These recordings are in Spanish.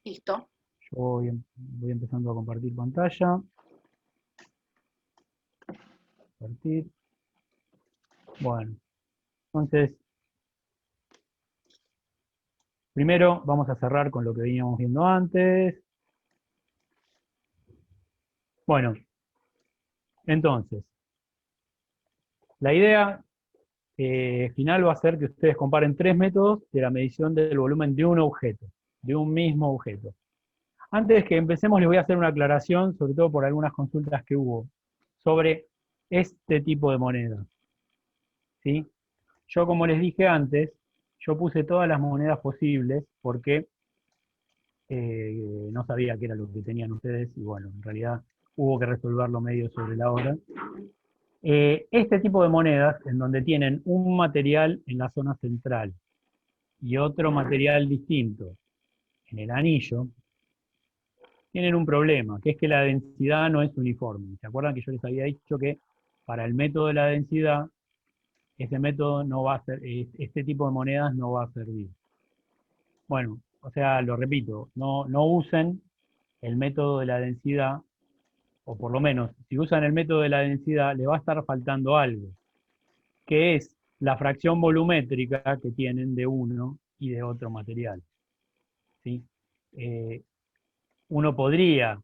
Listo. Yo voy empezando a compartir pantalla. Compartir. Bueno, entonces, primero vamos a cerrar con lo que veníamos viendo antes. Bueno, entonces, la idea final va a ser que ustedes comparen tres métodos de la medición del volumen de un objeto, de un mismo objeto. Antes que empecemos, les voy a hacer una aclaración, sobre todo por algunas consultas que hubo, sobre este tipo de moneda. ¿Sí? Yo, como les dije antes, yo puse todas las monedas posibles porque no sabía qué era lo que tenían ustedes y bueno, en realidad hubo que resolverlo medio sobre la hora. Este tipo de monedas, en donde tienen un material en la zona central y otro material distinto en el anillo, tienen un problema, que es que la densidad no es uniforme. ¿Se acuerdan que yo les había dicho que para el método de la densidad, ese método no va a ser, este tipo de monedas no va a servir? Bueno, o sea, lo repito, no usen el método de la densidad, o por lo menos, si usan el método de la densidad, le va a estar faltando algo, que es la fracción volumétrica que tienen de uno y de otro material. ¿Sí? Eh, Uno podría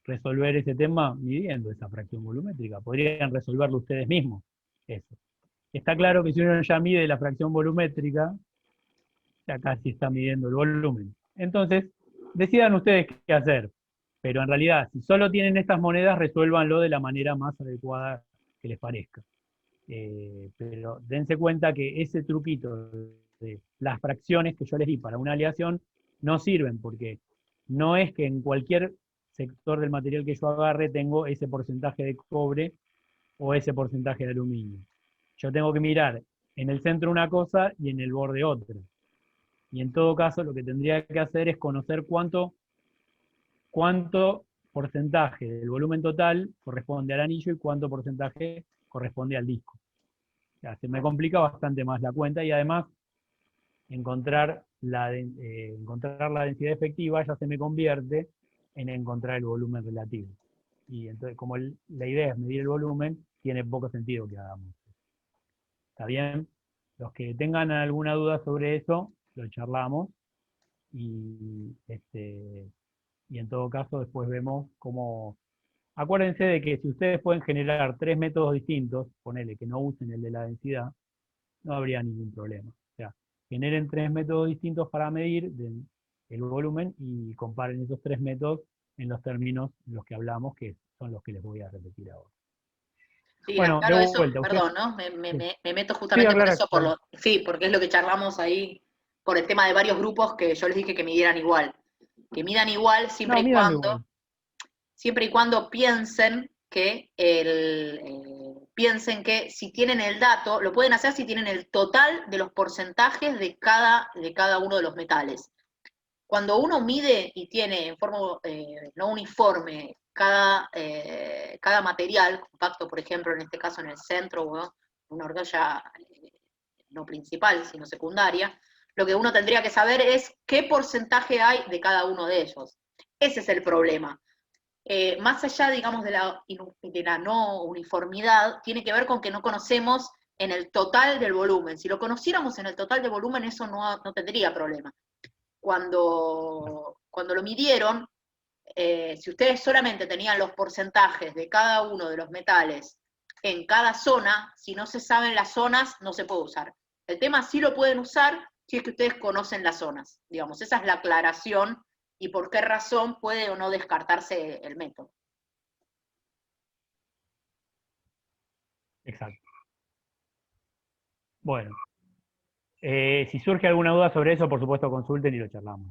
resolver ese tema midiendo esa fracción volumétrica, podrían resolverlo ustedes mismos, eso. Está claro que si uno ya mide la fracción volumétrica, ya casi está midiendo el volumen. Entonces, decidan ustedes qué hacer. Pero en realidad, si solo tienen estas monedas, resuélvanlo de la manera más adecuada que les parezca. Pero dense cuenta que ese truquito de las fracciones que yo les di para una aleación no sirven, porque no es que en cualquier sector del material que yo agarre tengo ese porcentaje de cobre o ese porcentaje de aluminio. Yo tengo que mirar en el centro una cosa y en el borde otra. Y en todo caso, lo que tendría que hacer es conocer cuánto porcentaje del volumen total corresponde al anillo y cuánto porcentaje corresponde al disco. O sea, se me complica bastante más la cuenta y además encontrar encontrar la densidad efectiva ya se me convierte en encontrar el volumen relativo. Y entonces, como la idea es medir el volumen, tiene poco sentido que hagamos. ¿Está bien? Los que tengan alguna duda sobre eso, lo charlamos y, y en todo caso después vemos cómo. Acuérdense de que si ustedes pueden generar tres métodos distintos, ponele que no usen el de la densidad, no habría ningún problema. O sea, generen tres métodos distintos para medir el volumen y comparen esos tres métodos en los términos en los que hablamos, que son los que les voy a repetir ahora. Sí, Bueno, de aclaro eso, vuelta, usted. perdón, ¿no? Sí, Me meto sí, justamente por aclara, eso, aclara. sí, porque es lo que charlamos ahí, por el tema de varios grupos que yo les dije que midieran igual. Que midan igual No, mídanlo igual. siempre y cuando piensen que si tienen el dato, lo pueden hacer si tienen el total de los porcentajes de cada uno de los metales. Cuando uno mide y tiene en forma no uniforme cada material, compacto, por ejemplo, en este caso en el centro, ¿no? Una horquilla no principal, sino secundaria, lo que uno tendría que saber es qué porcentaje hay de cada uno de ellos. Ese es el problema. Más allá, digamos, de la no uniformidad, tiene que ver con que no conocemos en el total del volumen. Si lo conociéramos en el total del volumen, eso no tendría problema. Cuando lo midieron, si ustedes solamente tenían los porcentajes de cada uno de los metales en cada zona, si no se saben las zonas, no se puede usar. El tema sí lo pueden usar si es que ustedes conocen las zonas. Digamos, esa es la aclaración y por qué razón puede o no descartarse el método. Exacto. Bueno, si surge alguna duda sobre eso, por supuesto consulten y lo charlamos.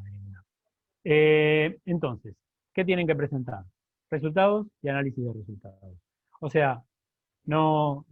Entonces, ¿qué tienen que presentar? Resultados y análisis de resultados. O sea, no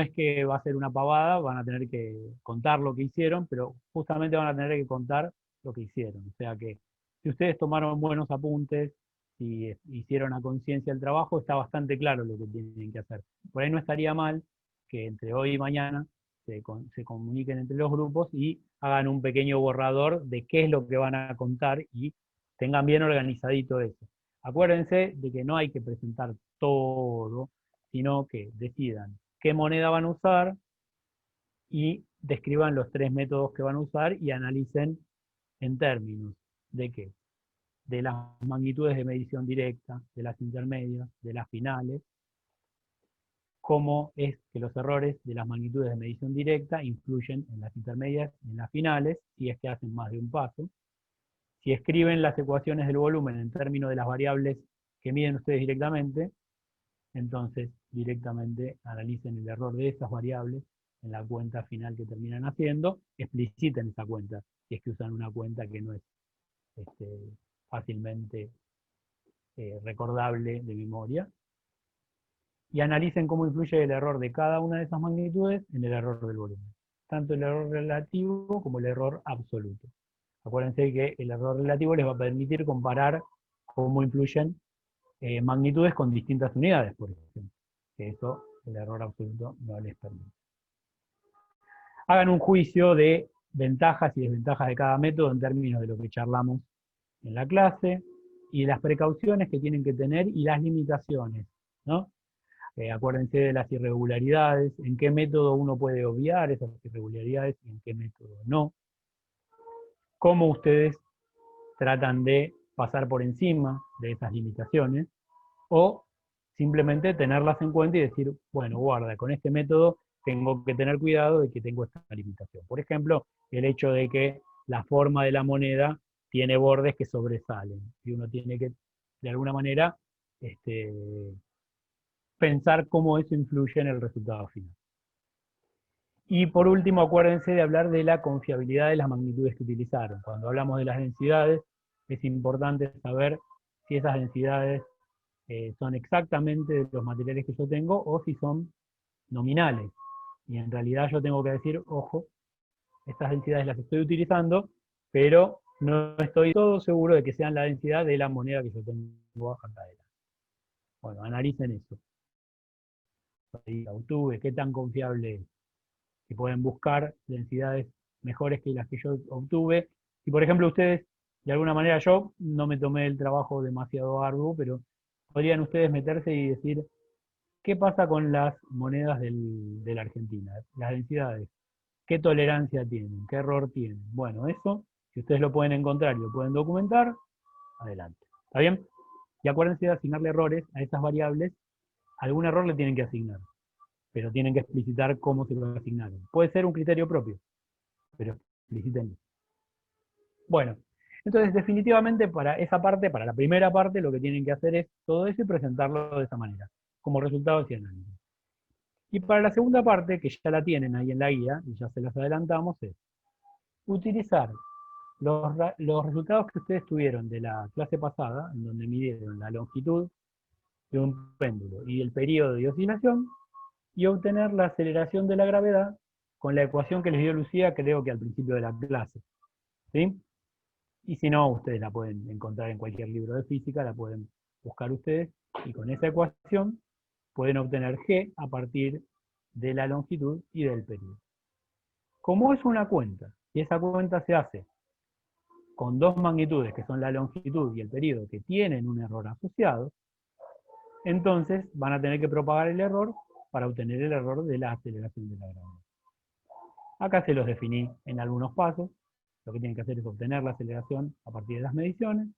es que va a ser una pavada, van a tener que contar lo que hicieron, pero justamente van a tener que contar lo que hicieron. O sea que si ustedes tomaron buenos apuntes, si hicieron a conciencia el trabajo, está bastante claro lo que tienen que hacer. Por ahí no estaría mal que entre hoy y mañana se comuniquen entre los grupos y hagan un pequeño borrador de qué es lo que van a contar y tengan bien organizadito eso. Acuérdense de que no hay que presentar todo, sino que decidan qué moneda van a usar y describan los 3 métodos que van a usar y analicen en términos de qué, de las magnitudes de medición directa, de las intermedias, de las finales, cómo es que los errores de las magnitudes de medición directa influyen en las intermedias y en las finales, si es que hacen más de un paso. Si escriben las ecuaciones del volumen en términos de las variables que miden ustedes directamente, entonces directamente analicen el error de esas variables en la cuenta final que terminan haciendo, expliciten esa cuenta, si es que usan una cuenta que no es fácilmente recordable de memoria, y analicen cómo influye el error de cada una de esas magnitudes en el error del volumen, tanto el error relativo como el error absoluto. Acuérdense que el error relativo les va a permitir comparar cómo influyen magnitudes con distintas unidades, por ejemplo, que eso el error absoluto no les permite. Hagan un juicio de ventajas y desventajas de cada método en términos de lo que charlamos en la clase, y las precauciones que tienen que tener y las limitaciones, ¿no? Acuérdense de las irregularidades, en qué método uno puede obviar esas irregularidades y en qué método no. Cómo ustedes tratan de pasar por encima de esas limitaciones, o simplemente tenerlas en cuenta y decir, bueno, guarda, con este método tengo que tener cuidado de que tengo esta limitación. Por ejemplo, el hecho de que la forma de la moneda tiene bordes que sobresalen, y uno tiene que, de alguna manera, pensar cómo eso influye en el resultado final. Y por último, acuérdense de hablar de la confiabilidad de las magnitudes que utilizaron. Cuando hablamos de las densidades, es importante saber si esas densidades son exactamente de los materiales que yo tengo o si son nominales. Y en realidad yo tengo que decir, ojo, estas densidades las estoy utilizando, pero no estoy todo seguro de que sean la densidad de la moneda que yo tengo acá adelante. Bueno, analicen eso. Obtuve, qué tan confiable es. Si pueden buscar densidades mejores que las que yo obtuve. Y por ejemplo, ustedes, de alguna manera, yo no me tomé el trabajo demasiado arduo, pero podrían ustedes meterse y decir, ¿qué pasa con las monedas de la Argentina? Las densidades. ¿Qué tolerancia tienen? ¿Qué error tienen? Bueno, eso, si ustedes lo pueden encontrar y lo pueden documentar, adelante. ¿Está bien? Y acuérdense de asignarle errores a esas variables. Algún error le tienen que asignar, pero tienen que explicitar cómo se lo asignaron. Puede ser un criterio propio, pero explícitenlo. Bueno, entonces definitivamente para esa parte, para la primera parte, lo que tienen que hacer es todo eso y presentarlo de esa manera, como resultados y análisis. Y para la segunda parte, que ya la tienen ahí en la guía, y ya se las adelantamos, es utilizar los resultados que ustedes tuvieron de la clase pasada, en donde midieron la longitud de un péndulo y el periodo de oscilación, y obtener la aceleración de la gravedad con la ecuación que les dio Lucía, creo que al principio de la clase. ¿Sí? Y si no, ustedes la pueden encontrar en cualquier libro de física, la pueden buscar ustedes, y con esa ecuación pueden obtener G a partir de la longitud y del periodo. Como es una cuenta, y esa cuenta se hace con dos magnitudes, que son la longitud y el periodo, que tienen un error asociado, entonces van a tener que propagar el error para obtener el error de la aceleración de la gravedad. Acá se los definí en algunos pasos. Lo que tienen que hacer es obtener la aceleración a partir de las mediciones,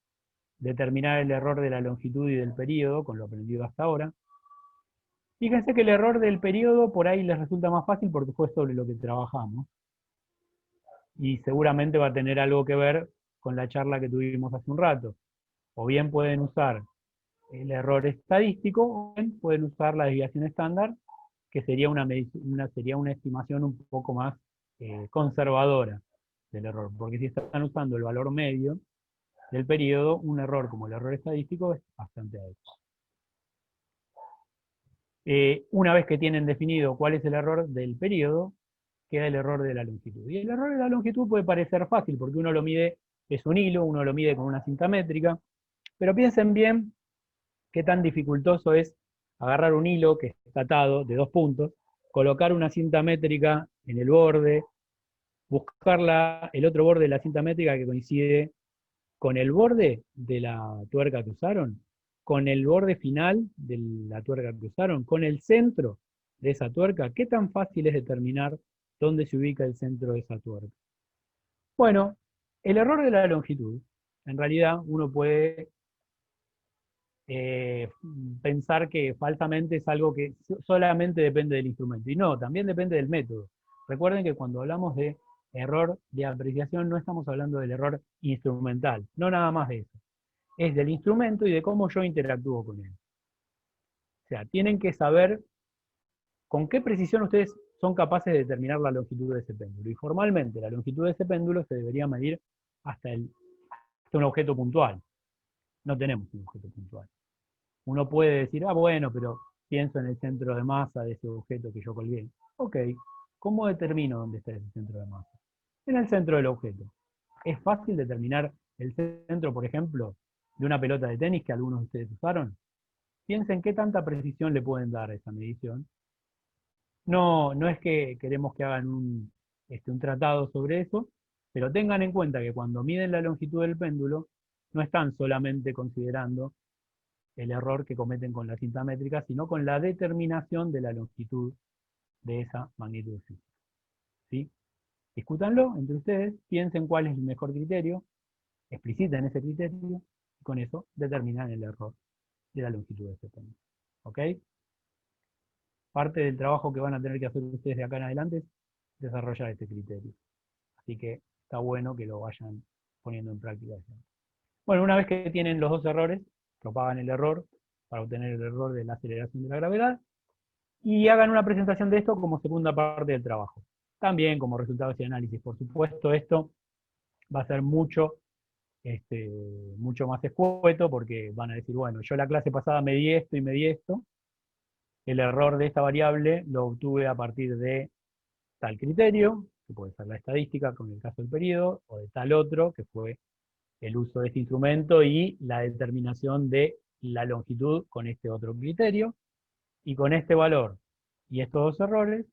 determinar el error de la longitud y del periodo, con lo aprendido hasta ahora. Fíjense que el error del periodo por ahí les resulta más fácil porque fue sobre lo que trabajamos. Y seguramente va a tener algo que ver con la charla que tuvimos hace un rato. O bien pueden usar el error estadístico, o bien pueden usar la desviación estándar, que sería sería una estimación un poco más conservadora del error. Porque si están usando el valor medio del periodo, un error como el error estadístico es bastante alto. Una vez que tienen definido cuál es el error del periodo, queda el error de la longitud. Y el error de la longitud puede parecer fácil, porque uno lo mide, es un hilo, uno lo mide con una cinta métrica, pero piensen bien qué tan dificultoso es agarrar un hilo que está atado de 2 puntos, colocar una cinta métrica en el borde, buscar el otro borde de la cinta métrica que coincide con el borde de la tuerca que usaron, con el borde final de la tuerca que usaron, con el centro de esa tuerca, ¿qué tan fácil es determinar dónde se ubica el centro de esa tuerca? Bueno, el error de la longitud, en realidad uno puede eh, pensar que falsamente es algo que solamente depende del instrumento. Y no, también depende del método. Recuerden que cuando hablamos de error de apreciación no estamos hablando del error instrumental, no nada más de eso. Es del instrumento y de cómo yo interactúo con él. O sea, tienen que saber con qué precisión ustedes son capaces de determinar la longitud de ese péndulo. Y formalmente la longitud de ese péndulo se debería medir hasta un objeto puntual. No tenemos un objeto puntual. Uno puede decir, ah, bueno, pero pienso en el centro de masa de ese objeto que yo colgué. Ok, ¿cómo determino dónde está ese centro de masa? En el centro del objeto. ¿Es fácil determinar el centro, por ejemplo, de una pelota de tenis que algunos de ustedes usaron? Piensen qué tanta precisión le pueden dar a esa medición. No, no es que queremos que hagan un tratado sobre eso, pero tengan en cuenta que cuando miden la longitud del péndulo, no están solamente considerando el error que cometen con la cinta métrica, sino con la determinación de la longitud de esa magnitud física. ¿Sí? Discútanlo entre ustedes, piensen cuál es el mejor criterio, expliciten ese criterio, y con eso determinan el error de la longitud de ese péndulo. ¿Ok? Parte del trabajo que van a tener que hacer ustedes de acá en adelante es desarrollar este criterio. Así que está bueno que lo vayan poniendo en práctica. Bueno, una vez que tienen los dos errores, propagan el error para obtener el error de la aceleración de la gravedad y hagan una presentación de esto como segunda parte del trabajo. También como resultados y análisis. Por supuesto, esto va a ser mucho más escueto porque van a decir, bueno, yo la clase pasada medí esto y medí esto, el error de esta variable lo obtuve a partir de tal criterio, que puede ser la estadística con el caso del periodo, o de tal otro, que fue el uso de este instrumento y la determinación de la longitud con este otro criterio, y con este valor y estos dos errores,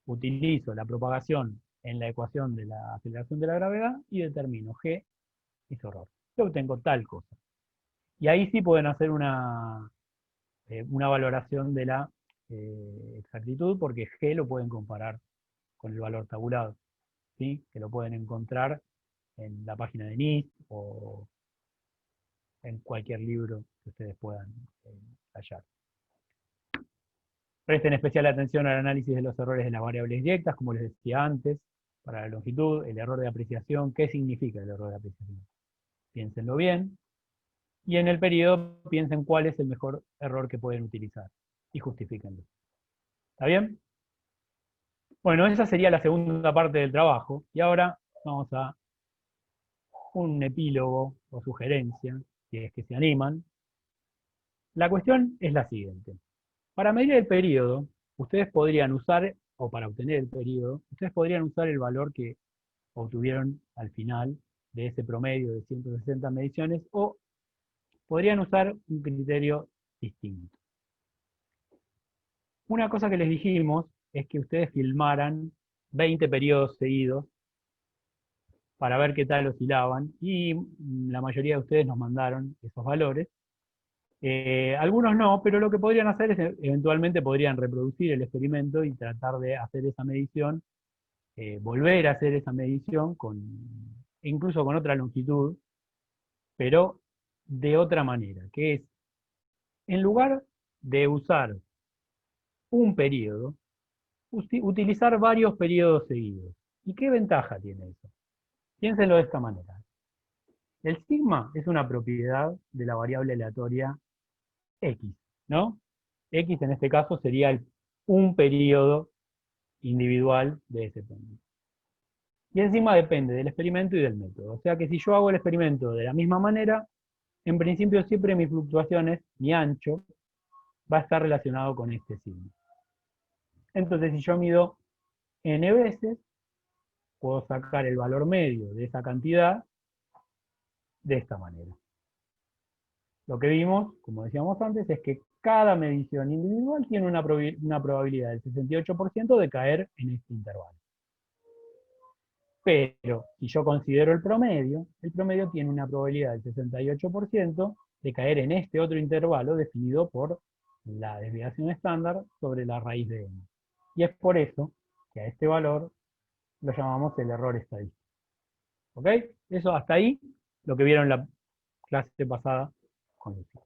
utilizo la propagación en la ecuación de la aceleración de la gravedad y determino G es error. Yo obtengo tal cosa. Y ahí sí pueden hacer una valoración de la exactitud, porque G lo pueden comparar con el valor tabulado, ¿sí? Que lo pueden encontrar en la página de NIST o en cualquier libro que ustedes puedan hallar. Presten especial atención al análisis de los errores de las variables directas, como les decía antes, para la longitud, el error de apreciación. ¿Qué significa el error de apreciación? Piénsenlo bien. Y en el periodo piensen cuál es el mejor error que pueden utilizar y justifíquenlo. ¿Está bien? Bueno, esa sería la segunda parte del trabajo. Y ahora vamos a un epílogo o sugerencia, si es que se animan. La cuestión es la siguiente. Para medir el periodo, ustedes podrían usar, o para obtener el periodo, ustedes podrían usar el valor que obtuvieron al final de ese promedio de 160 mediciones, o podrían usar un criterio distinto. Una cosa que les dijimos es que ustedes filmaran 20 periodos seguidos para ver qué tal oscilaban, y la mayoría de ustedes nos mandaron esos valores. Algunos no, pero lo que podrían hacer es eventualmente podrían reproducir el experimento y tratar de hacer esa medición, volver a hacer esa medición incluso con otra longitud, pero de otra manera, que es, en lugar de usar un periodo, utilizar varios periodos seguidos. ¿Y qué ventaja tiene eso? Piénsenlo de esta manera. El sigma es una propiedad de la variable aleatoria X, ¿no? X en este caso sería un periodo individual de ese péndulo. Y el sigma depende del experimento y del método. O sea que si yo hago el experimento de la misma manera, en principio siempre mis fluctuaciones, mi ancho, va a estar relacionado con este sigma. Entonces si yo mido n veces, puedo sacar el valor medio de esa cantidad de esta manera. Lo que vimos, como decíamos antes, es que cada medición individual tiene una probabilidad del 68% de caer en este intervalo. Pero si yo considero el promedio tiene una probabilidad del 68% de caer en este otro intervalo definido por la desviación estándar sobre la raíz de n. Y es por eso que a este valor lo llamamos el error estadístico. ¿Ok? Eso hasta ahí, lo que vieron en la clase pasada con Lucía.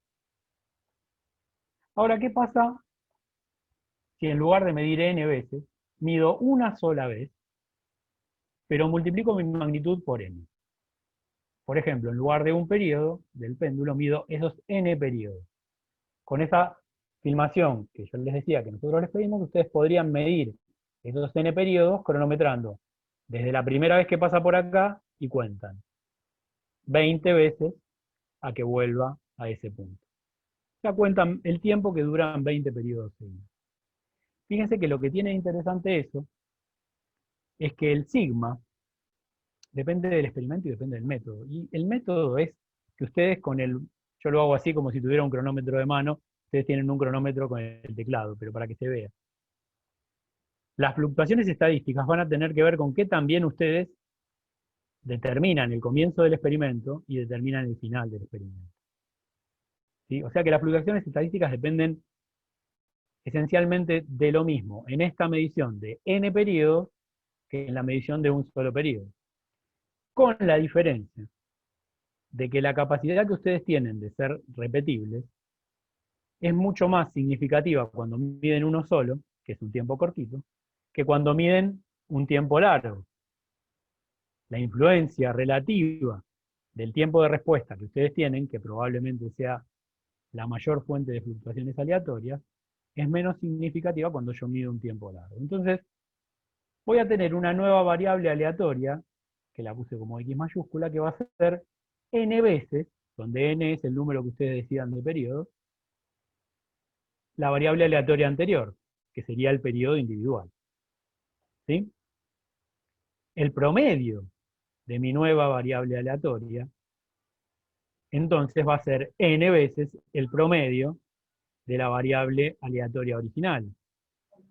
Ahora, ¿qué pasa si en lugar de medir n veces, mido una sola vez, pero multiplico mi magnitud por n? Por ejemplo, en lugar de un periodo del péndulo, mido esos n periodos. Con esa filmación que yo les decía que nosotros les pedimos, ustedes podrían medir esos n periodos cronometrando desde la primera vez que pasa por acá y cuentan 20 veces a que vuelva a ese punto. Ya cuentan el tiempo que duran 20 periodos seguidos. Fíjense que lo que tiene interesante eso es que el sigma depende del experimento y depende del método. Y el método es que ustedes yo lo hago así como si tuviera un cronómetro de mano, ustedes tienen un cronómetro con el teclado, pero para que se vea. Las fluctuaciones estadísticas van a tener que ver con qué también ustedes determinan el comienzo del experimento y determinan el final del experimento. ¿Sí? O sea que las fluctuaciones estadísticas dependen esencialmente de lo mismo en esta medición de n periodos que en la medición de un solo periodo. Con la diferencia de que la capacidad que ustedes tienen de ser repetibles es mucho más significativa cuando miden uno solo, que es un tiempo cortito, que cuando miden un tiempo largo. La influencia relativa del tiempo de respuesta que ustedes tienen, que probablemente sea la mayor fuente de fluctuaciones aleatorias, es menos significativa cuando yo mido un tiempo largo. Entonces, voy a tener una nueva variable aleatoria, que la puse como X mayúscula, que va a ser n veces, donde n es el número que ustedes decidan de periodo, la variable aleatoria anterior, que sería el periodo individual. ¿Sí? El promedio de mi nueva variable aleatoria, entonces va a ser n veces el promedio de la variable aleatoria original.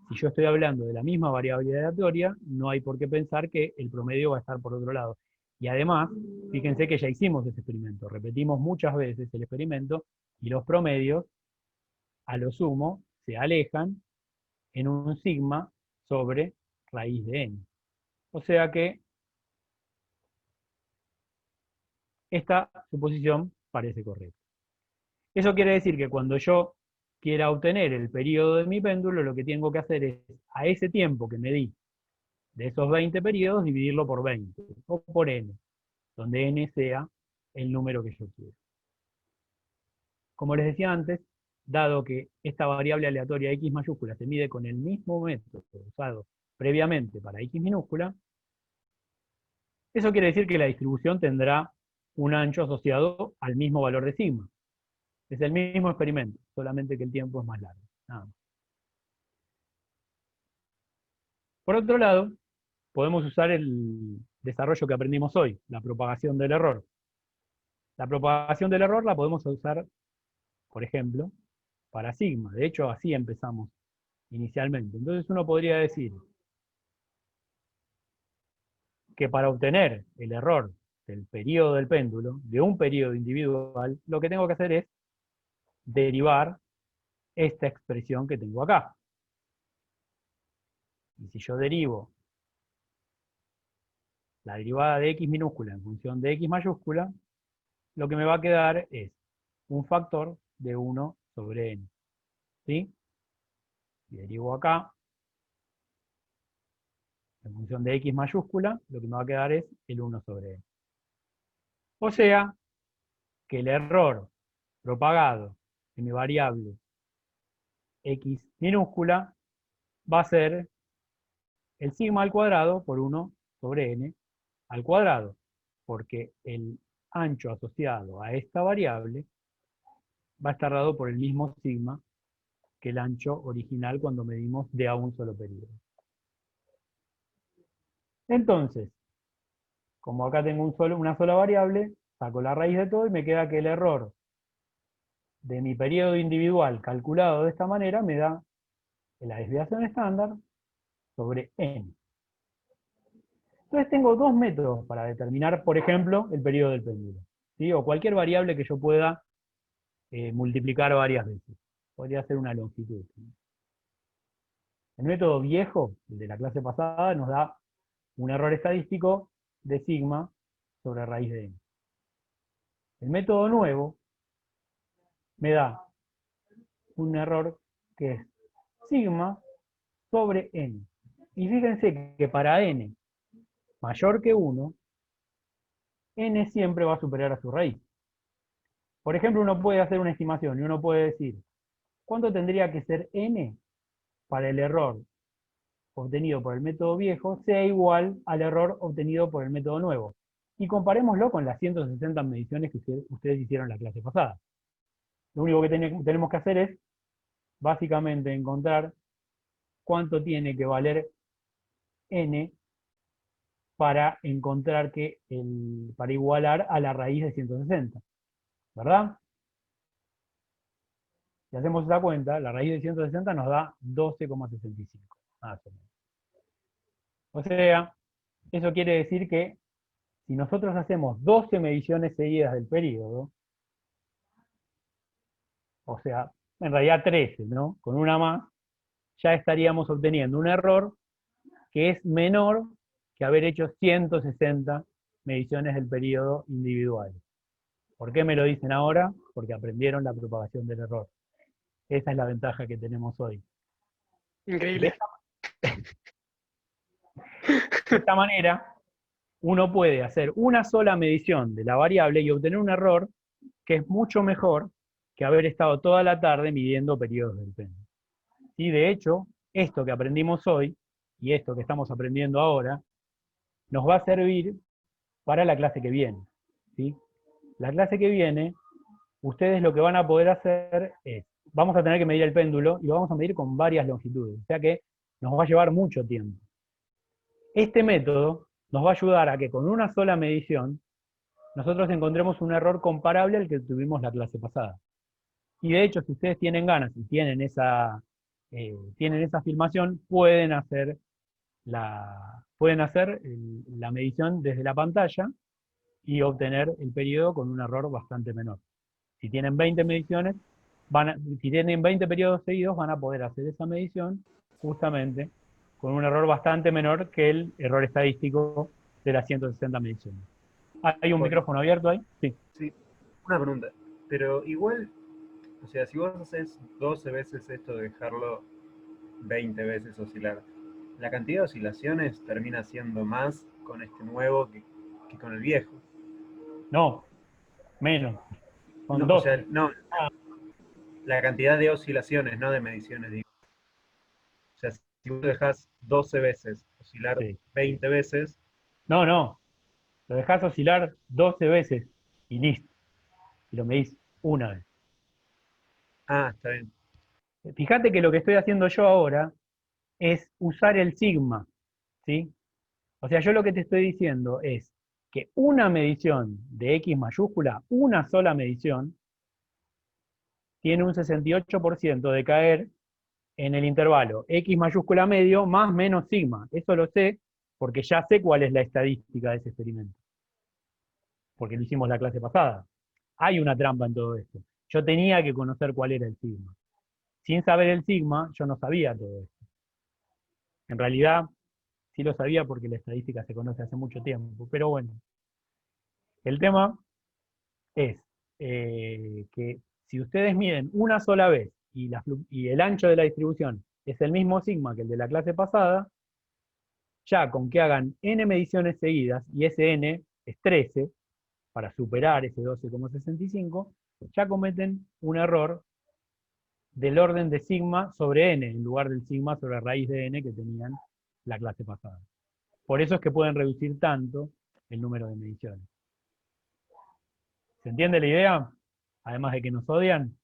Si yo estoy hablando de la misma variable aleatoria, no hay por qué pensar que el promedio va a estar por otro lado. Y además, fíjense que ya hicimos ese experimento, repetimos muchas veces el experimento, y los promedios, a lo sumo, se alejan en un sigma sobre raíz de n. O sea que esta suposición parece correcta. Eso quiere decir que cuando yo quiera obtener el periodo de mi péndulo, lo que tengo que hacer es, a ese tiempo que medí de esos 20 periodos, dividirlo por 20, o por n, donde n sea el número que yo quiero. Como les decía antes, dado que esta variable aleatoria x mayúscula se mide con el mismo método usado previamente para x minúscula, eso quiere decir que la distribución tendrá un ancho asociado al mismo valor de sigma. Es el mismo experimento, solamente que el tiempo es más largo. Nada más. Por otro lado, podemos usar el desarrollo que aprendimos hoy, la propagación del error. La propagación del error la podemos usar, por ejemplo, para sigma. De hecho, así empezamos inicialmente. Entonces uno podría decir que para obtener el error del periodo del péndulo, de un periodo individual, lo que tengo que hacer es derivar esta expresión que tengo acá. Y si yo derivo la derivada de x minúscula en función de x mayúscula, lo que me va a quedar es un factor de 1 sobre n. ¿Sí? Si derivo acá, en función de x mayúscula, lo que me va a quedar es el 1 sobre n. O sea, que el error propagado en mi variable x minúscula va a ser el sigma al cuadrado por 1 sobre n al cuadrado, porque el ancho asociado a esta variable va a estar dado por el mismo sigma que el ancho original cuando medimos de a un solo periodo. Entonces, como acá tengo una sola variable, saco la raíz de todo y me queda que el error de mi periodo individual calculado de esta manera me da la desviación estándar sobre n. Entonces tengo dos métodos para determinar, por ejemplo, el periodo del péndulo, ¿sí? O cualquier variable que yo pueda multiplicar varias veces. Podría ser una longitud. El método viejo, el de la clase pasada, nos da un error estadístico de sigma sobre raíz de n. El método nuevo me da un error que es sigma sobre n. Y fíjense que para n mayor que 1, n siempre va a superar a su raíz. Por ejemplo, uno puede hacer una estimación y uno puede decir, ¿cuánto tendría que ser n para el error obtenido por el método viejo sea igual al error obtenido por el método nuevo? Y comparémoslo con las 160 mediciones que ustedes hicieron la clase pasada. Lo único que tenemos que hacer es, básicamente, encontrar cuánto tiene que valer n para encontrar para igualar a la raíz de 160. ¿Verdad? Si hacemos esa cuenta, la raíz de 160 nos da 12,65. Más o menos. O sea, eso quiere decir que si nosotros hacemos 12 mediciones seguidas del periodo, o sea, en realidad 13, ¿no? Con una más, ya estaríamos obteniendo un error que es menor que haber hecho 160 mediciones del periodo individual. ¿Por qué me lo dicen ahora? Porque aprendieron la propagación del error. Esa es la ventaja que tenemos hoy. Increíble. De esta manera, uno puede hacer una sola medición de la variable y obtener un error que es mucho mejor que haber estado toda la tarde midiendo periodos del péndulo. Y de hecho, esto que aprendimos hoy, y esto que estamos aprendiendo ahora, nos va a servir para la clase que viene. ¿Sí? La clase que viene, ustedes lo que van a poder hacer es, vamos a tener que medir el péndulo, y lo vamos a medir con varias longitudes, o sea que nos va a llevar mucho tiempo. Este método nos va a ayudar a que con una sola medición, nosotros encontremos un error comparable al que tuvimos la clase pasada. Y de hecho, si ustedes tienen ganas y tienen esa filmación, pueden hacer la medición desde la pantalla y obtener el periodo con un error bastante menor. Si tienen 20 mediciones, si tienen 20 periodos seguidos, van a poder hacer esa medición justamente con un error bastante menor que el error estadístico de las 160 mediciones. ¿Hay un micrófono abierto ahí? Sí. Sí, una pregunta. Pero igual, o sea, si vos haces 12 veces esto de dejarlo 20 veces oscilar, la cantidad de oscilaciones termina siendo más con este nuevo que con el viejo. No, menos. Son No, 12. o sea, no, la cantidad de oscilaciones, no de mediciones, digo. O sea, si vos dejás 12 veces oscilar Sí. 20 veces. No, lo dejás oscilar 12 veces y listo. Y lo medís una vez. Ah, está bien. Fíjate que lo que estoy haciendo yo ahora es usar el sigma, ¿sí? O sea, yo lo que te estoy diciendo es que una medición de X mayúscula, una sola medición, tiene un 68% de caer en el intervalo X mayúscula medio más menos sigma. Eso lo sé porque ya sé cuál es la estadística de ese experimento. Porque lo hicimos la clase pasada. Hay una trampa en todo esto. Yo tenía que conocer cuál era el sigma. Sin saber el sigma, yo no sabía todo esto. En realidad, sí lo sabía porque la estadística se conoce hace mucho tiempo. Pero bueno, el tema es que si ustedes miden una sola vez y el ancho de la distribución es el mismo sigma que el de la clase pasada, ya con que hagan n mediciones seguidas, y ese n es 13, para superar ese 12,65, ya cometen un error del orden de sigma sobre n, en lugar del sigma sobre raíz de n que tenían la clase pasada. Por eso es que pueden reducir tanto el número de mediciones. ¿Se entiende la idea? Además de que nos odian.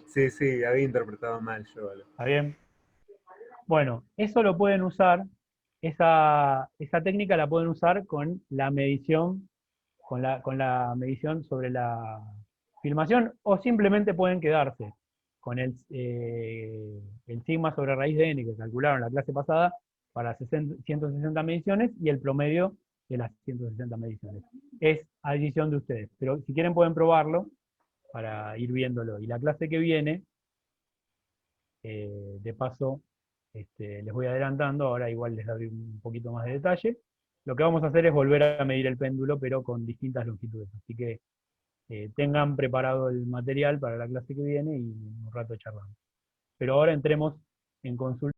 Sí, había interpretado mal yo. ¿Está bien? Bueno, eso lo pueden usar, esa técnica la pueden usar con la medición, con la medición sobre la filmación, o simplemente pueden quedarse con el sigma sobre raíz de n que calcularon la clase pasada para 160 mediciones y el promedio de las 160 mediciones. Es a decisión de ustedes, pero si quieren pueden probarlo para ir viéndolo. Y la clase que viene, de paso, les voy adelantando, ahora igual les doy un poquito más de detalle. Lo que vamos a hacer es volver a medir el péndulo, pero con distintas longitudes. Así que tengan preparado el material para la clase que viene y en un rato charlamos. Pero ahora entremos en consulta.